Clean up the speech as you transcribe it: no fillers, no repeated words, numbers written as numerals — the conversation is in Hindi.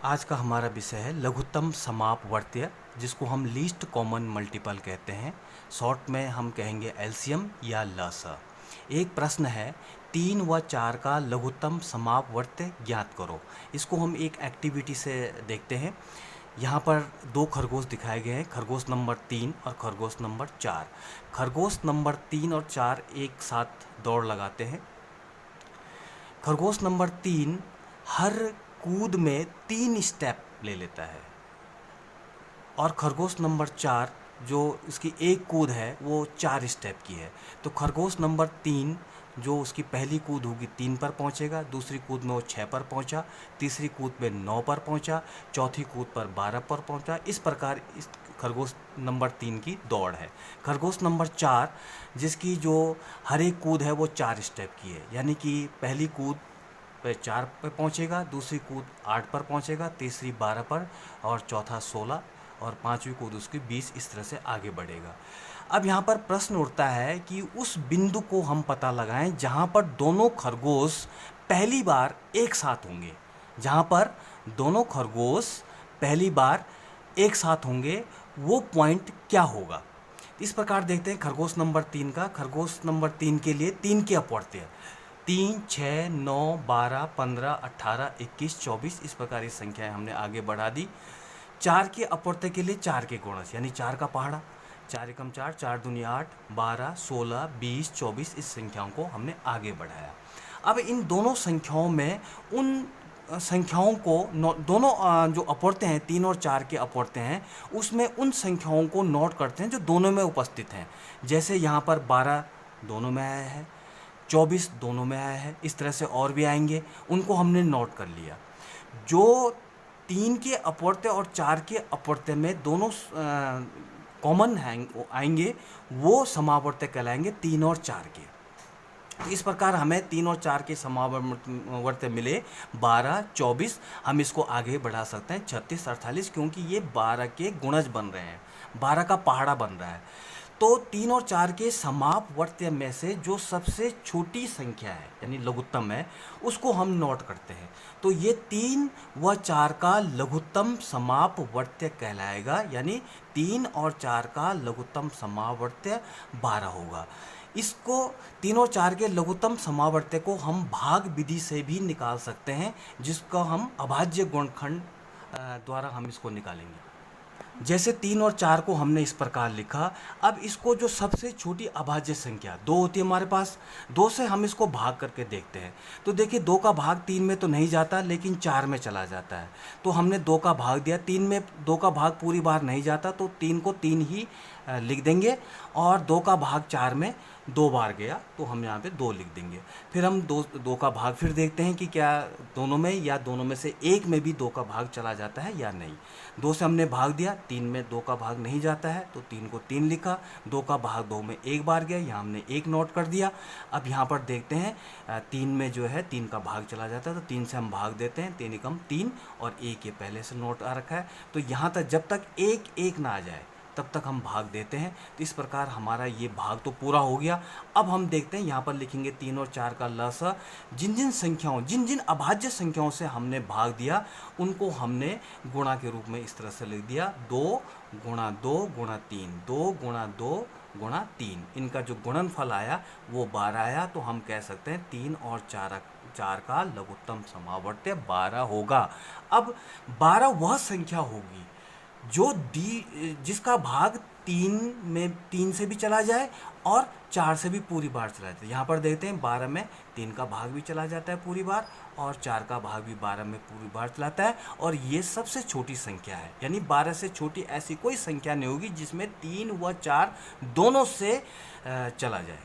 आज का हमारा विषय है लघुत्तम समापवर्त्य, जिसको हम लीस्ट कॉमन मल्टीपल कहते हैं। शॉर्ट में हम कहेंगे एलसीएम या लसा। एक प्रश्न है, 3 व 4 का लघुत्तम समापवर्त्य ज्ञात करो। इसको हम एक एक्टिविटी से देखते हैं। यहाँ पर 2 खरगोश दिखाए गए हैं, खरगोश नंबर 3 और खरगोश नंबर 4। खरगोश नंबर 3 और 4 एक साथ दौड़ लगाते हैं। खरगोश नंबर 3 हर कूद में 3 स्टेप ले लेता है और खरगोश नंबर 4 जो इसकी एक कूद है वो 4 स्टेप की है। तो खरगोश नंबर 3 जो उसकी पहली कूद होगी 3 पर पहुंचेगा, दूसरी कूद में वो 6 पर पहुंचा, तीसरी कूद में 9 पर पहुंचा, चौथी कूद पर 12 पर पहुंचा। इस प्रकार इस खरगोश नंबर 3 की दौड़ है। खरगोश नंबर 4 जिसकी जो हर एक कूद है वो 4 स्टेप की है, यानी कि पहली कूद पे 4 पे पहुंचेगा, दूसरी कूद 8 पर पहुंचेगा, तीसरी 12 पर और चौथा 16 और पांचवी कूद उसकी 20। इस तरह से आगे बढ़ेगा। अब यहाँ पर प्रश्न उठता है कि उस बिंदु को हम पता लगाएं जहाँ पर दोनों खरगोश पहली बार एक साथ होंगे। जहाँ पर दोनों खरगोश पहली बार एक साथ होंगे वो पॉइंट क्या होगा। इस प्रकार देखते हैं खरगोश नंबर 3 का। खरगोश नंबर 3 के लिए 3 के अपवर्त्य है। 3, 6, 9, 12, 15, 18, 21, 24। इस प्रकार की संख्याएं हमने आगे बढ़ा दी। 4 के अपवर्त्य के लिए 4 के गुणज यानी 4 का पहाड़ा, 4 एकम 4, 4 दूनी 8, 12, 16, 20, 24। इस संख्याओं को हमने आगे बढ़ाया। अब इन दोनों संख्याओं में उन संख्याओं को दोनों जो अपवर्त्य हैं 3 और 4 के अपवर्त्य हैं उसमें उन संख्याओं को नोट करते हैं जो दोनों में उपस्थित हैं। जैसे यहाँ पर 12 दोनों में आया है, 24 दोनों में आया है, इस तरह से और भी आएंगे, उनको हमने नोट कर लिया। जो 3 के अपवर्त्य और 4 के अपवर्त्य में दोनों कॉमन आएंगे वो समावर्त्य कहलाएंगे 3 और 4 के। इस प्रकार हमें 3 और 4 के समावर्त्य मिले 12, 24। हम इसको आगे बढ़ा सकते हैं 36, 48, क्योंकि ये 12 के गुणज बन रहे हैं, 12 का पहाड़ा बन रहा है। तो 3 और 4 के समापवर्त्य में से जो सबसे छोटी संख्या है यानी लघुत्तम है उसको हम नोट करते हैं। तो ये 3 व 4 का लघुत्तम समापवर्त्य कहलाएगा, यानी 3 और 4 का लघुत्तम समापवर्त्य 12 होगा। इसको 3 और 4 के लघुत्तम समावर्त्य को हम भाग विधि से भी निकाल सकते हैं, जिसका हम अभाज्य गुणनखंड द्वारा हम इसको निकालेंगे। जैसे 3 और 4 को हमने इस प्रकार लिखा। अब इसको जो सबसे छोटी अभाज्य संख्या 2 होती है हमारे पास, 2 से हम इसको भाग करके देखते हैं। तो देखिए 2 का भाग 3 में तो नहीं जाता लेकिन 4 में चला जाता है। तो हमने 2 का भाग दिया, 3 में 2 का भाग पूरी बार नहीं जाता तो 3 को 3 ही लिख देंगे, और 2 का भाग 4 में 2 बार गया तो हम यहाँ पे 2 लिख देंगे। फिर हम 2 का भाग फिर देखते हैं कि क्या दोनों में या दोनों में से एक में भी 2 का भाग चला जाता है या नहीं। 2 से हमने भाग दिया, 3 में 2 का भाग नहीं जाता है तो 3 को 3 लिखा। 2 का भाग 2 में एक बार गया, यहाँ हमने 1 नोट कर दिया। अब यहाँ पर देखते हैं 3 में जो है 3 का भाग चला जाता है तो 3 से हम भाग देते हैं, 3 एकम 3 और 1 ये पहले से नोट आ रखा है। तो यहाँ तक जब तक 1 ना आ जाए तब तक हम भाग देते हैं। तो इस प्रकार हमारा ये भाग तो पूरा हो गया। अब हम देखते हैं यहाँ पर लिखेंगे 3 और 4 का लसा। जिन जिन अभाज्य संख्याओं से हमने भाग दिया उनको हमने गुणा के रूप में इस तरह से लिख दिया, 2 गुणा 2 गुणा 3, 2 गुणा 2 गुणा 3। इनका जो गुणनफल आया वो 12 आया। तो हम कह सकते हैं 3 और 4 का लघुत्तम समावर्त्य 12 होगा। अब 12 वह संख्या होगी जो जिसका भाग 3 से भी चला जाए और 4 से भी पूरी बार चला जाए। यहाँ पर देखते हैं 12 में 3 का भाग भी चला जाता है पूरी बार और 4 का भाग भी 12 में पूरी बार चलाता है, और ये सबसे छोटी संख्या है। यानी 12 से छोटी ऐसी कोई संख्या नहीं होगी जिसमें 3 व 4 दोनों से चला जाए।